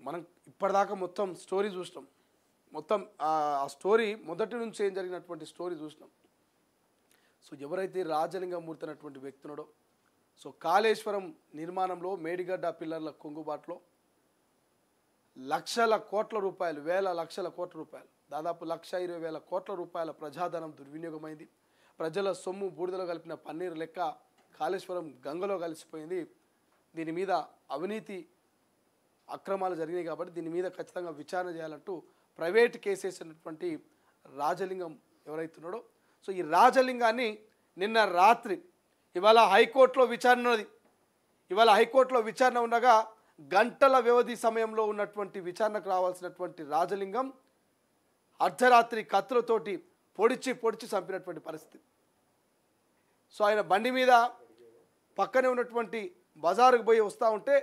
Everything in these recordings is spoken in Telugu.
మనం ఇప్పటిదాకా మొత్తం స్టోరీ చూసినాం. మొత్తం ఆ స్టోరీ మొదటి నుంచి ఏం జరిగినటువంటి స్టోరీ చూసినాం. సో ఎవరైతే రాజలింగమూర్తి అనేటువంటి వ్యక్తి ఉన్నాడో, సో కాళేశ్వరం నిర్మాణంలో మేడిగడ్డ పిల్లర్ల కుంగుబాటులో లక్షల కోట్ల రూపాయలు, వేల లక్షల కోట్ల రూపాయలు, దాదాపు 1,20,000 కోట్ల రూపాయల ప్రజాధనం దుర్వినియోగమైంది. ప్రజల సొమ్ము బూడిదలో కలిపిన పన్నీరు లెక్క కాళేశ్వరం గంగలో కలిసిపోయింది. దీని మీద అవినీతి అక్రమాలు జరిగినాయి కాబట్టి దీని మీద ఖచ్చితంగా విచారణ చేయాలంటూ ప్రైవేట్ కేసు వేసినటువంటి రాజలింగం ఎవరైతున్నాడో, సో ఈ రాజలింగాన్ని నిన్న రాత్రి ఇవాళ హైకోర్టులో విచారణ ఉన్నది. ఇవాళ హైకోర్టులో విచారణ ఉండగా గంటల వ్యవధి సమయంలో ఉన్నటువంటి విచారణకు రావాల్సినటువంటి రాజలింగం అర్ధరాత్రి కత్తులతోటి పొడిచి చంపినటువంటి పరిస్థితి. సో ఆయన బండి మీద పక్కనే ఉన్నటువంటి బజారుకు పోయి వస్తూ ఉంటే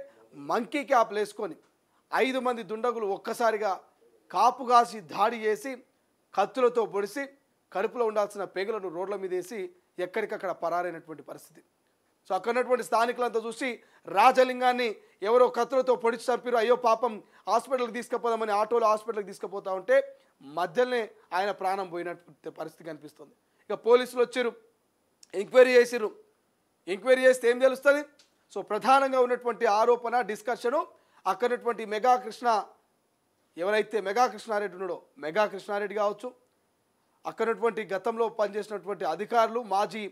మంకీ క్యాప్ వేసుకొని 5 మంది దుండగులు ఒక్కసారిగా కాపు కాసి దాడి చేసి కత్తులతో పొడిసి కడుపులో ఉండాల్సిన పేగులను రోడ్ల మీద వేసి ఎక్కడికక్కడ పరారైనటువంటి పరిస్థితి. సో అక్కడ ఉన్నటువంటి స్థానికులంతా చూసి రాజలింగాన్ని ఎవరో కత్తులతో పొడిచి చంపారు, అయ్యో పాపం హాస్పిటల్కి తీసుకుపోదామని ఆటోలో హాస్పిటల్కి తీసుకుపోతా ఉంటే మధ్యలోనే ఆయన ప్రాణం పోయినటువంటి పరిస్థితి కనిపిస్తుంది. ఇక పోలీసులు వచ్చారు, ఎంక్వైరీ చేసిర్రు. ఎంక్వైరీ చేస్తే ఏం తెలుస్తుంది? సో ప్రధానంగా ఉన్నటువంటి ఆరోపణ డిస్కషను అక్కడ ఉన్నటువంటి మెగా కృష్ణ, ఎవరైతే మెగా కృష్ణారెడ్డి ఉన్నాడో, మెగా కృష్ణారెడ్డి కావచ్చు, అక్కడ ఉన్నటువంటి గతంలో పనిచేసినటువంటి అధికారులు, మాజీ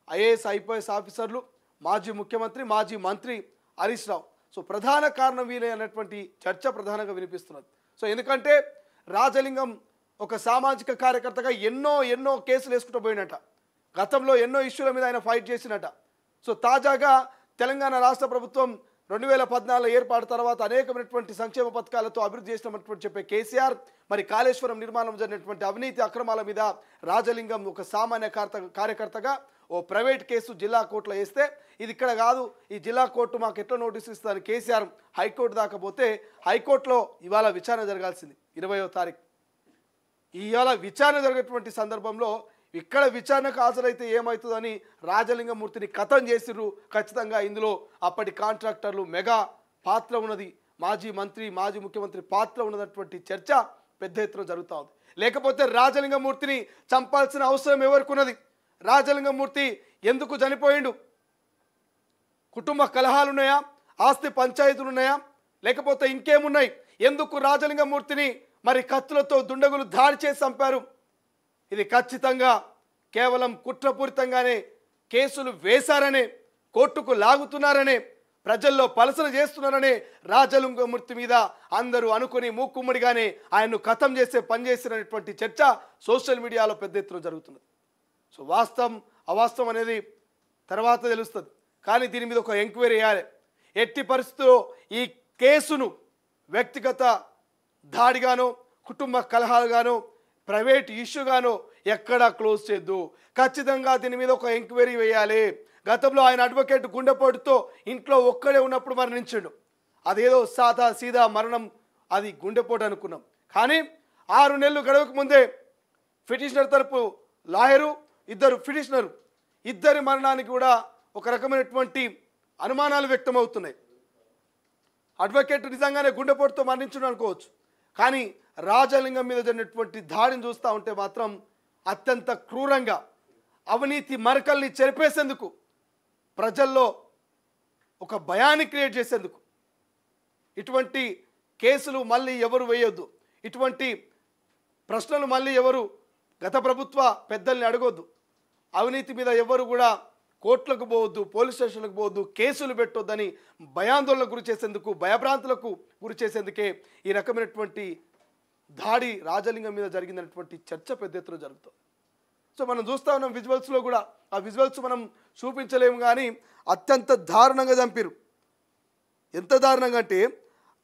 ఐఏఎస్ ఐపీఎస్ ఆఫీసర్లు, మాజీ ముఖ్యమంత్రి, మాజీ మంత్రి హరీష్ రావు. సో ప్రధాన కారణం వీలే అన్నటువంటి చర్చ ప్రధానంగా వినిపిస్తున్నది. సో ఎందుకంటే రాజలింగం ఒక సామాజిక కార్యకర్తగా ఎన్నో కేసులు వేసుకుంటూ పోయినట. గతంలో ఎన్నో ఇష్యూల మీద ఆయన ఫైట్ చేసినట. సో తాజాగా తెలంగాణ రాష్ట్ర ప్రభుత్వం 2014 ఏర్పాటు తర్వాత అనేకమైనటువంటి సంక్షేమ పథకాలతో అభివృద్ధి చేసినటువంటి చెప్పే కేసీఆర్ మరి కాళేశ్వరం నిర్మాణం జరిగినటువంటి అవినీతి అక్రమాల మీద రాజలింగం ఒక సామాన్య కార్యకర్తగా ఓ ప్రైవేట్ కేసు జిల్లా కోర్టులో వేస్తే ఇది ఇక్కడ కాదు, ఈ జిల్లా కోర్టు మాకు ఎట్లా నోటీసు ఇస్తుందని కేసీఆర్ హైకోర్టు దాకా పోతే హైకోర్టులో ఇవాళ విచారణ జరగాల్సింది 20వ తారీఖు. ఇవాళ విచారణ జరిగేటువంటి సందర్భంలో ఇక్కడ విచారణకు హాజరైతే ఏమవుతుందని రాజలింగమూర్తిని ఖతం చేసిర్రు. ఖచ్చితంగా ఇందులో అప్పటి కాంట్రాక్టర్లు మెగా పాత్ర ఉన్నది, మాజీ మంత్రి, మాజీ ముఖ్యమంత్రి పాత్ర ఉన్నటువంటి చర్చ పెద్ద ఎత్తున జరుగుతూ ఉంది. లేకపోతే రాజలింగమూర్తిని చంపాల్సిన అవసరం ఎవరికి ఉన్నది? రాజలింగమూర్తి ఎందుకు చనిపోయిండు? కుటుంబ కలహాలున్నాయా? ఆస్తి పంచాయతీలు ఉన్నాయా? లేకపోతే ఇంకేమున్నాయి? ఎందుకు రాజలింగమూర్తిని మరి కత్తులతో దుండగులు దాడి చేసి చంపారు? ఇది ఖచ్చితంగా కేవలం కుట్రపూరితంగానే కేసులు వేశారనే, కోర్టుకు లాగుతున్నారనే, ప్రజల్లో పలసన చేస్తున్నారనే రాజలింగమూర్తి మీద అందరూ అనుకుని మూకుమ్మడిగానే ఆయన్ను ఖతం చేసే పనిచేసినటువంటి చర్చ సోషల్ మీడియాలో పెద్ద ఎత్తున జరుగుతున్నది. సో వాస్తవం అవాస్తవం అనేది తర్వాత తెలుస్తుంది, కానీ దీని మీద ఒక ఎంక్వైరీ చేయాలి. ఎట్టి పరిస్థితుల్లో ఈ కేసును వ్యక్తిగత దాడిగానో, కుటుంబ కలహాలుగానో, ప్రైవేట్ ఇష్యూగానో ఎక్కడా క్లోజ్ చేయొద్దు. ఖచ్చితంగా దీని మీద ఒక ఎంక్వైరీ వేయాలి. గతంలో ఆయన అడ్వకేట్ గుండెపోటుతో ఇంట్లో ఒక్కడే ఉన్నప్పుడు మరణించాడు. అదేదో సీదా మరణం, అది గుండెపోటు అనుకున్నాం. కానీ 6 నెలలు గడవక ముందే పిటిషనర్ తరపు లాయరు, ఇద్దరు పిటిషనరు, ఇద్దరి మరణానికి కూడా ఒక రకమైనటువంటి అనుమానాలు వ్యక్తమవుతున్నాయి. అడ్వకేట్ నిజంగానే గుండెపోటుతో మరణించడం అనుకోవచ్చు, కానీ రాజలింగం మీద జరిగినటువంటి దాడిని చూస్తూ ఉంటే మాత్రం అత్యంత క్రూరంగా అవినీతి మరకల్ని చెరిపేసేందుకు, ప్రజల్లో ఒక భయాన్ని క్రియేట్ చేసేందుకు, ఇటువంటి కేసులు మళ్ళీ ఎవరు వేయొద్దు, ఇటువంటి ప్రశ్నలు మళ్ళీ ఎవరు గత ప్రభుత్వ పెద్దల్ని అడగొద్దు, అవినీతి మీద ఎవరు కూడా కోర్టులకు పోవద్దు, పోలీస్ స్టేషన్లకు పోవద్దు, కేసులు పెట్టొద్దని భయాందోళనకు గురి చేసేందుకు, భయభ్రాంతులకు గురి చేసేందుకే ఈ రకమైనటువంటి దాడి రాజలింగం మీద జరిగిందనేటువంటి చర్చ పెద్ద ఎత్తున జరుగుతుంది. సో మనం చూస్తూ ఉన్నాం విజువల్స్లో కూడా, ఆ విజువల్స్ మనం చూపించలేము కానీ అత్యంత దారుణంగా చంపారు. ఎంత దారుణంగా అంటే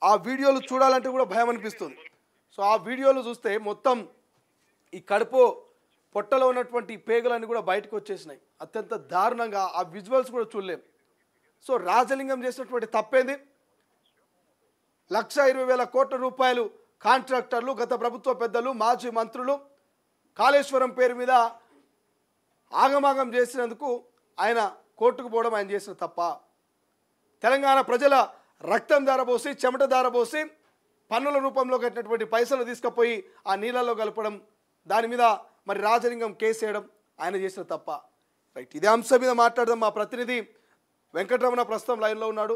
ఆ వీడియోలు చూడాలంటే కూడా భయం అనిపిస్తుంది. సో ఆ వీడియోలు చూస్తే మొత్తం ఈ కడుపు పొట్టలో ఉన్నటువంటి పేగులన్నీ కూడా బయటకు వచ్చేసినాయి. అత్యంత దారుణంగా ఆ విజువల్స్ కూడా చూడలేము. సో రాజలింగం చేసినటువంటి తప్పేంది? 1,20,000 కోట్ల రూపాయలు కాంట్రాక్టర్లు, గత ప్రభుత్వ పెద్దలు, మాజీ మంత్రులు కాళేశ్వరం పేరు మీద ఆగమాగం చేసినందుకు ఆయన కోర్టుకు పోవడం ఆయన చేసిన తప్ప? తెలంగాణ ప్రజల రక్తం దారబోసి, చెమట దారబోసి పన్నుల రూపంలో కట్టినటువంటి పైసలు తీసుకుపోయి ఆ నీళ్ళలో కలపడం, దాని మీద మరి రాజలింగం కేసు వేయడం ఆయన చేసిన తప్ప. రైట్, ఇదే అంశం మీద మాట్లాడదాం. మా ప్రతినిధి వెంకటరమణ ప్రస్తుతం లైన్లో ఉన్నాడు.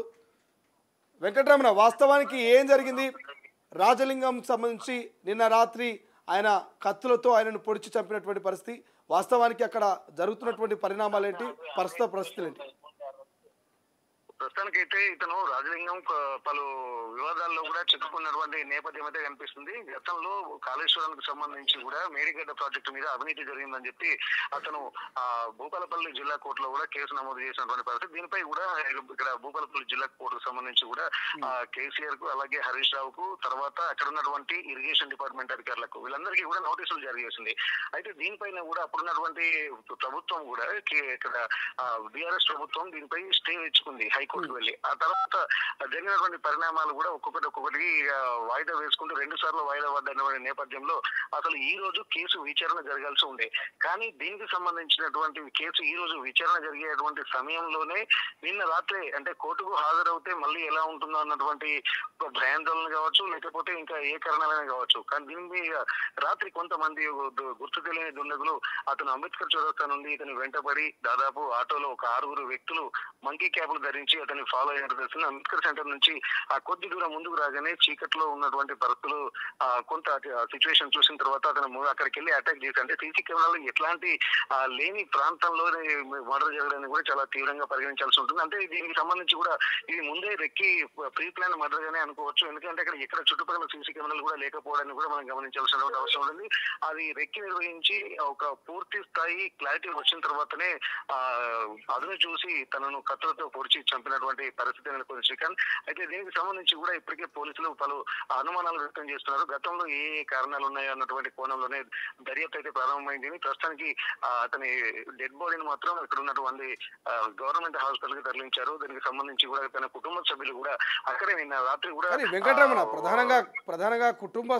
వెంకటరమణ, వాస్తవానికి ఏం జరిగింది? రాజలింగం సంబంధించి నిన్న రాత్రి ఆయన కత్తులతో ఆయనను పొడిచి చంపినటువంటి పరిస్థితి, వాస్తవానికి అక్కడ జరుగుతున్నటువంటి పరిణామాలు ఏంటి, ప్రస్తుత పరిస్థితులు ఏంటి? ప్రస్తుతానికైతే ఇతను రాజలింగం పలు వివాదాల్లో కూడా చిక్కుకున్నటువంటి నేపథ్యం అయితే కనిపిస్తుంది. గతంలో కాళేశ్వరానికి సంబంధించి కూడా మేడిగడ్డ ప్రాజెక్టు మీద అవినీతి జరిగిందని చెప్పి అతను భూపాలపల్లి జిల్లా కోర్టులో కూడా కేసు నమోదు చేసినటువంటి పరిస్థితి. దీనిపై కూడా ఇక్కడ భూపాలపల్లి జిల్లా కోర్టుకు సంబంధించి కూడా కేసీఆర్ కు అలాగే హరీష్ రావుకు తర్వాత అక్కడ ఉన్నటువంటి ఇరిగేషన్ డిపార్ట్మెంట్ అధికారులకు వీళ్ళందరికీ కూడా నోటీసులు జారీ చేసింది. అయితే దీనిపైన కూడా అప్పుడున్నటువంటి ప్రభుత్వం కూడా ఇక్కడ బీఆర్ఎస్ ప్రభుత్వం దీనిపై స్టే ఇచ్చుకుంది హైకోర్టుకు వెళ్ళి. ఆ తర్వాత జరిగినటువంటి పరిణామాలు కూడా ఒక్కొక్కటి వాయిదా వేసుకుంటూ 2 సార్లు వాయిదా పడ్డటువంటి నేపథ్యంలో అసలు ఈ రోజు కేసు విచారణ జరగాల్సి ఉండే. కానీ దీనికి సంబంధించినటువంటి కేసు ఈ రోజు విచారణ జరిగేటువంటి సమయంలోనే నిన్న రాత్రి అంటే కోర్టుకు హాజరవుతే మళ్ళీ ఎలా ఉంటుందో అన్నటువంటి భయాందోళన కావచ్చు, లేకపోతే ఇంకా ఏ కారణాలైనా కావచ్చు. కానీ దీని మీద రాత్రి కొంతమంది గుర్తు తెలియని దుండగులు అతను అంబేద్కర్ చౌరస్తా నుండి ఇతను వెంటబడి దాదాపు ఆటోలో ఒక 6 వ్యక్తులు మంకీ క్యాప్లు ధరించి అతన్ని ఫాలో అయినట్టు తెలిసింది. అంబేద్కర్ సెంటర్ నుంచి ఆ కొద్ది దూరం ముందుకు రాగానే చీకట్లో ఉన్నటువంటి పరిస్థితులు కొంత సిచ్యువేషన్ చూసిన తర్వాత అతను అక్కడికి వెళ్ళి అటాక్ చేసి, అంటే సీసీ కెమెరాలో ఎట్లాంటి లేని ప్రాంతంలో మర్డర్ జరగడాన్ని కూడా చాలా తీవ్రంగా పరిగణించాల్సి ఉంటుంది. అంటే దీనికి సంబంధించి కూడా ఇది ముందే రెక్కి ప్రీ ప్లాన్ మర్డర్ గానే అనుకోవచ్చు. ఎందుకంటే అక్కడ ఎక్కడ చుట్టుపక్కల సీసీ కెమెరాలు కూడా లేకపోవడాన్ని కూడా మనం గమనించాల్సిన అవసరం ఉంది. అది రెక్కి నిర్వహించి ఒక పూర్తి స్థాయి క్లారిటీ వచ్చిన తర్వాతనే అదును చూసి తనను కత్తులతో పొడిచి చంపినటువంటి పరిస్థితి నెలకొంది శ్రీకాంత్. అయితే దీనికి సంబంధించి కూడా ఇప్పటికే పోలీసులు పలు అనుమానాలు వ్యక్తం చేస్తున్నారు. గతంలో ఏ కారణాలు ఉన్నాయో అన్నటువంటి కోణంలోనే దర్యాప్తు అయితే ప్రారంభమైంది. ప్రస్తుతానికి అతని డెడ్ బాడీని మాత్రం ఇక్కడ ఉన్నటువంటి గవర్నమెంట్ హాస్పిటల్ కి తరలించారు. దీనికి సంబంధించి కూడా తన కుటుంబ సభ్యులు కూడా అక్కడే నిన్న రాత్రి కూడా వెంకటరమణ ప్రధానంగా కుటుంబ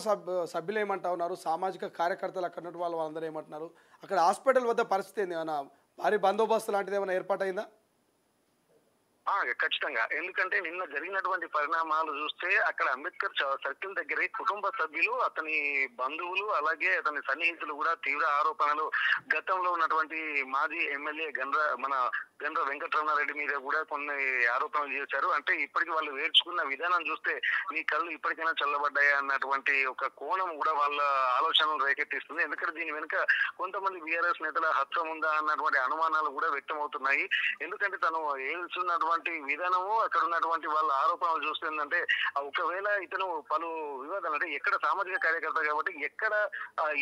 సభ్యులు ఏమంటా ఉన్నారు, సామాజిక కార్యకర్తలు అక్కడ ఉన్నటువంటి వాళ్ళందరూ ఏమంటున్నారు, అక్కడ హాస్పిటల్ వద్ద పరిస్థితి ఏమైనా భారీ బందోబస్తు లాంటిది ఏమైనా ఏర్పాటైందా? ఖచ్చితంగా. ఎందుకంటే నిన్న జరిగినటువంటి పరిణామాలు చూస్తే అక్కడ అంబేద్కర్ సర్కిల్ దగ్గరే కుటుంబ సభ్యులు, అతని బంధువులు, అలాగే అతని సన్నిహితులు కూడా తీవ్ర ఆరోపణలు గతంలో ఉన్నటువంటి మాజీ ఎమ్మెల్యే గండ్ర వెంకటరమణారెడ్డి మీద కూడా కొన్ని ఆరోపణలు చేశారు. అంటే ఇప్పటికి వాళ్ళు వేర్చుకున్న విధానం చూస్తే నీ కళ్ళు ఇప్పటికైనా చల్లబడ్డాయా అన్నటువంటి ఒక కోణం కూడా వాళ్ళ ఆలోచనలు రేకెత్తిస్తుంది. ఎందుకంటే దీని వెనుక కొంతమంది బీఆర్ఎస్ నేతల హస్తం ఉందా అన్నటువంటి అనుమానాలు కూడా వ్యక్తమవుతున్నాయి. ఎందుకంటే తను ఏల్చున్నటువంటి విధానము అక్కడ ఉన్నటువంటి వాళ్ళ ఆరోపణలు చూస్తుందంటే ఒకవేళ ఇతను పలు వివాదాలు అంటే ఎక్కడ సామాజిక కార్యకర్త కాబట్టి ఎక్కడ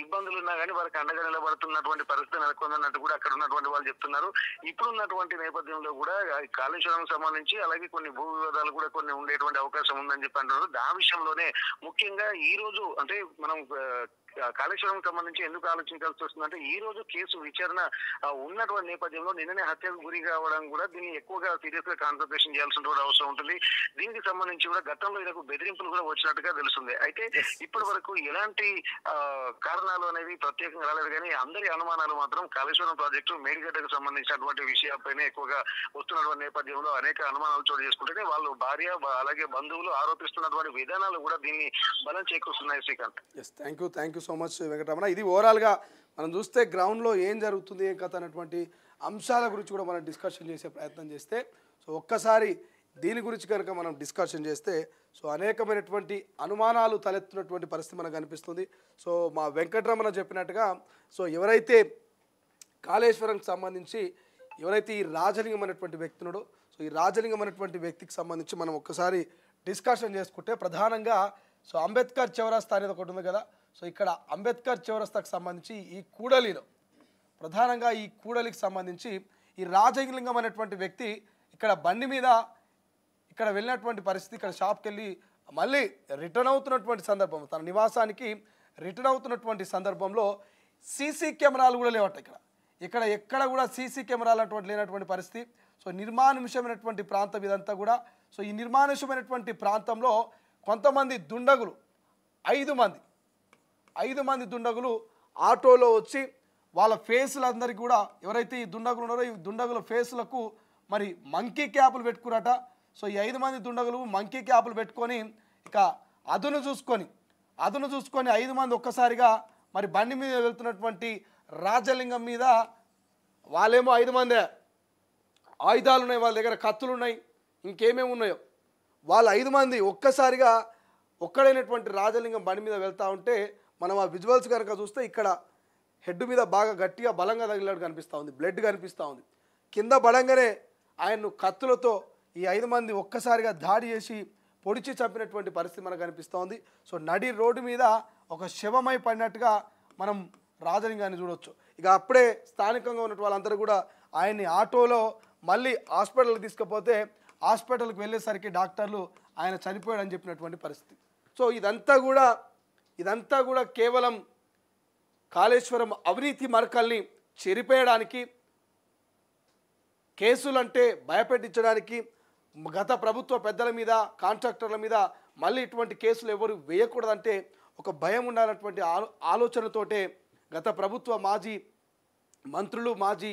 ఇబ్బందులు ఉన్నా కానీ వారికి అండగా నిలబడుతున్నటువంటి పరిస్థితి నెలకొందన్నట్టు కూడా అక్కడ ఉన్నటువంటి వాళ్ళు చెప్తున్నారు. ఇప్పుడున్నటువంటి నేపథ్యంలో కూడా కాళేశ్వరం సంబంధించి అలాగే కొన్ని భూ వివాదాలు కూడా కొన్ని ఉండేటువంటి అవకాశం ఉందని చెప్పి అంటున్నారు. ఆ విషయంలోనే ముఖ్యంగా ఈ రోజు అంటే మనం కాళేశ్వరం సంబంధించి ఎందుకు ఆలోచించాల్సి వస్తుందంటే ఈ రోజు కేసు విచారణ ఉన్నటువంటి నేపథ్యంలో నిన్ననే హత్యకు గురి కావడం కూడా దీన్ని ఎక్కువగా సీరియస్ గా కాన్సన్ట్రేషన్ చేయాల్సిన అవసరం ఉంటుంది. దీనికి సంబంధించి కూడా గతంలో ఇదకు బెదిరింపులు కూడా వచ్చినట్టుగా తెలుస్తుంది. అయితే ఇప్పటి వరకు ఎలాంటి కారణాలు అనేవి ప్రత్యేకంగా రాలేదు కానీ అందరి అనుమానాలు మాత్రం కాళేశ్వరం ప్రాజెక్టు మేడిగడ్డకు సంబంధించినటువంటి విషయాలపైనే ఎక్కువగా వస్తున్నటువంటి నేపథ్యంలో అనేక అనుమానాలు చోటు చేసుకుంటేనే వాళ్ళు భార్య అలాగే బంధువులు ఆరోపిస్తున్నటువంటి విధానాలు కూడా దీన్ని బలం చేకూరుస్తున్నాయి. Srikanth, thank you so much Venkataramana. ఇది ఓవరాల్గా మనం చూస్తే గ్రౌండ్లో ఏం జరుగుతుంది ఏం కథ అనేటువంటి అంశాల గురించి కూడా మనం డిస్కషన్ చేసే ప్రయత్నం చేస్తే, సో ఒక్కసారి దీని గురించి కనుక మనం డిస్కషన్ చేస్తే సో అనేకమైనటువంటి అనుమానాలు తలెత్తున్నటువంటి పరిస్థితి మనకు కనిపిస్తుంది. సో మా వెంకటరమణ చెప్పినట్టుగా సో ఎవరైతే కాళేశ్వరంకి సంబంధించి ఎవరైతే ఈ రాజలింగం అనేటువంటి వ్యక్తి ఉన్నాడో సో ఈ రాజలింగం అనేటువంటి వ్యక్తికి సంబంధించి మనం ఒక్కసారి డిస్కషన్ చేసుకుంటే ప్రధానంగా సో అంబేద్కర్ చౌరస్తా అనేది ఒకటి ఉంది కదా, సో ఇక్కడ అంబేద్కర్ చౌరస్తాకు సంబంధించి ఈ కూడలిలో ప్రధానంగా ఈ కూడలికి సంబంధించి ఈ రాజలింగం అనేటువంటి వ్యక్తి ఇక్కడ బండి మీద ఇక్కడ వెళ్ళినటువంటి పరిస్థితి, ఇక్కడ షాప్కి వెళ్ళి మళ్ళీ రిటర్న్ అవుతున్నటువంటి సందర్భం, తన నివాసానికి రిటర్న్ అవుతున్నటువంటి సందర్భంలో సీసీ కెమెరాలు కూడా లేవట. ఇక్కడ ఎక్కడ కూడా సీసీ కెమెరాలు అటువంటి లేనటువంటి పరిస్థితి. సో నిర్మానుష్యమైనటువంటి ప్రాంతం ఇదంతా కూడా. సో ఈ నిర్మానుష్యమైనటువంటి ప్రాంతంలో కొంతమంది దుండగులు 5 మంది దుండగులు ఆటోలో వచ్చి వాళ్ళ ఫేసులందరికీ కూడా ఎవరైతే ఈ దుండగులు ఉన్నారో ఈ దుండగుల ఫేసులకు మరి మంకీ క్యాపులు పెట్టుకురట. సో ఈ 5 మంది దుండగులు మంకీ క్యాపులు పెట్టుకొని ఇక అదును చూసుకొని 5 మంది ఒక్కసారిగా మరి బండి మీద వెళ్తున్నటువంటి రాజలింగం మీద వాళ్ళేమో 5 మందే ఆయుధాలు ఉన్నాయి, వాళ్ళ దగ్గర కత్తులు ఉన్నాయి, ఇంకేమేమి ఉన్నాయో వాళ్ళు 5 మంది ఒక్కసారిగా ఒక్కడైనటువంటి రాజలింగం బండి మీద వెళ్తూ ఉంటే మనం ఆ విజువల్స్ కనుక చూస్తే ఇక్కడ హెడ్ మీద బాగా గట్టిగా బలంగా తగిలినట్టు కనిపిస్తూ ఉంది, బ్లడ్ కనిపిస్తూ ఉంది. కింద బలంగానే ఆయన్ను కత్తులతో ఈ 5 మంది ఒక్కసారిగా దాడి చేసి పొడిచి చంపినటువంటి పరిస్థితి మనకు కనిపిస్తూ ఉంది. సో నడి రోడ్డు మీద ఒక శవమై పడినట్టుగా మనం రాజలింగాన్ని చూడవచ్చు. ఇక అప్పుడే స్థానికంగా ఉన్న వాళ్ళందరూ కూడా ఆయన్ని ఆటోలో మళ్ళీ హాస్పిటల్కి తీసుకుపోతే హాస్పిటల్కి వెళ్ళేసరికి డాక్టర్లు ఆయన చనిపోయాడని చెప్పినటువంటి పరిస్థితి. సో ఇదంతా కూడా కేవలం కాళేశ్వరం అవినీతి మరకల్ని చెరిపేయడానికి, కేసులంటే భయపెట్టించడానికి, గత ప్రభుత్వ పెద్దల మీద కాంట్రాక్టర్ల మీద మళ్ళీ ఇటువంటి కేసులు ఎవరు వేయకూడదంటే ఒక భయం ఉండాలన్నటువంటి ఆలోచనతోటే గత ప్రభుత్వ మాజీ మంత్రులు, మాజీ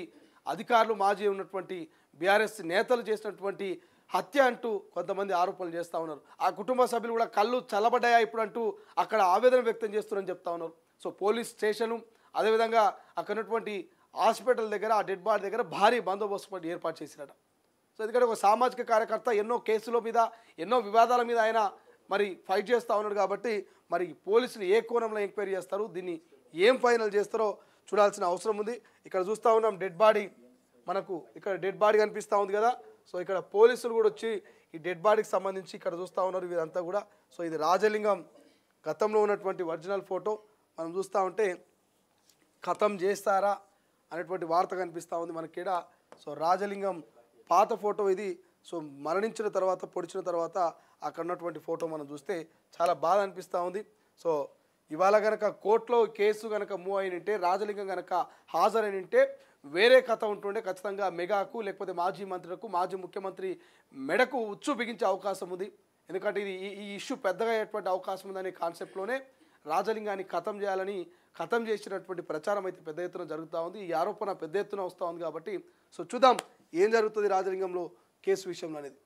అధికారులు, మాజీ ఉన్నటువంటి బీఆర్ఎస్ నేతలు చేసినటువంటి హత్య అంటూ కొంతమంది ఆరోపణలు చేస్తూ ఉన్నారు. ఆ కుటుంబ సభ్యులు కూడా కళ్ళు చల్లబడ్డాయా ఇప్పుడు అంటూ అక్కడ ఆవేదన వ్యక్తం చేస్తున్నారని చెప్తా ఉన్నారు. సో పోలీస్ స్టేషను అదేవిధంగా అక్కడ ఉన్నటువంటి హాస్పిటల్ దగ్గర ఆ డెడ్ బాడీ దగ్గర భారీ బందోబస్తు ఏర్పాటు చేసినట. సో ఎందుకంటే ఒక సామాజిక కార్యకర్త ఎన్నో కేసుల మీద ఎన్నో వివాదాల మీద ఆయన మరి ఫైట్ చేస్తూ ఉన్నాడు కాబట్టి మరి పోలీసులు ఏ కోణంలో ఎంక్వైరీ చేస్తారు, దీన్ని ఏం ఫైనల్ చేస్తారో చూడాల్సిన అవసరం ఉంది. ఇక్కడ చూస్తూ ఉన్నాం డెడ్ బాడీ, మనకు ఇక్కడ డెడ్ బాడీ కనిపిస్తూ ఉంది కదా. సో ఇక్కడ పోలీసులు కూడా వచ్చి ఈ డెడ్ బాడీకి సంబంధించి ఇక్కడ చూస్తూ ఉన్నారు వీరంతా కూడా. సో ఇది రాజలింగం గతంలో ఉన్నటువంటి ఒరిజినల్ ఫోటో మనం చూస్తూ ఉంటే ఖతం చేస్తారా అనేటువంటి వార్త కనిపిస్తూ ఉంది మనకిడ. సో రాజలింగం పాత ఫోటో ఇది. సో మరణించిన తర్వాత పొడిచిన తర్వాత అక్కడ ఉన్నటువంటి ఫోటో మనం చూస్తే చాలా బాధ అనిపిస్తూ ఉంది. సో ఇవాళ కనుక కోర్టులో కేసు కనుక మూవ్ అయినంటే, రాజలింగం కనుక హాజరైనంటే వేరే కథ ఉంటుండే. ఖచ్చితంగా మెగాకు లేకపోతే మాజీ మంత్రులకు, మాజీ ముఖ్యమంత్రి మెడకు ఉచ్చు బిగించే అవకాశం ఉంది. ఎందుకంటే ఇది ఈ ఇష్యూ పెద్దగా అయ్యేటువంటి అవకాశం ఉందనే కాన్సెప్ట్లోనే రాజలింగాన్ని ఖతం చేసినటువంటి ప్రచారం అయితే పెద్ద ఎత్తున జరుగుతూ ఉంది. ఈ ఆరోపణ పెద్ద ఎత్తున వస్తూ ఉంది కాబట్టి సో చూద్దాం ఏం జరుగుతుంది రాజలింగంలో కేసు విషయంలో అనేది.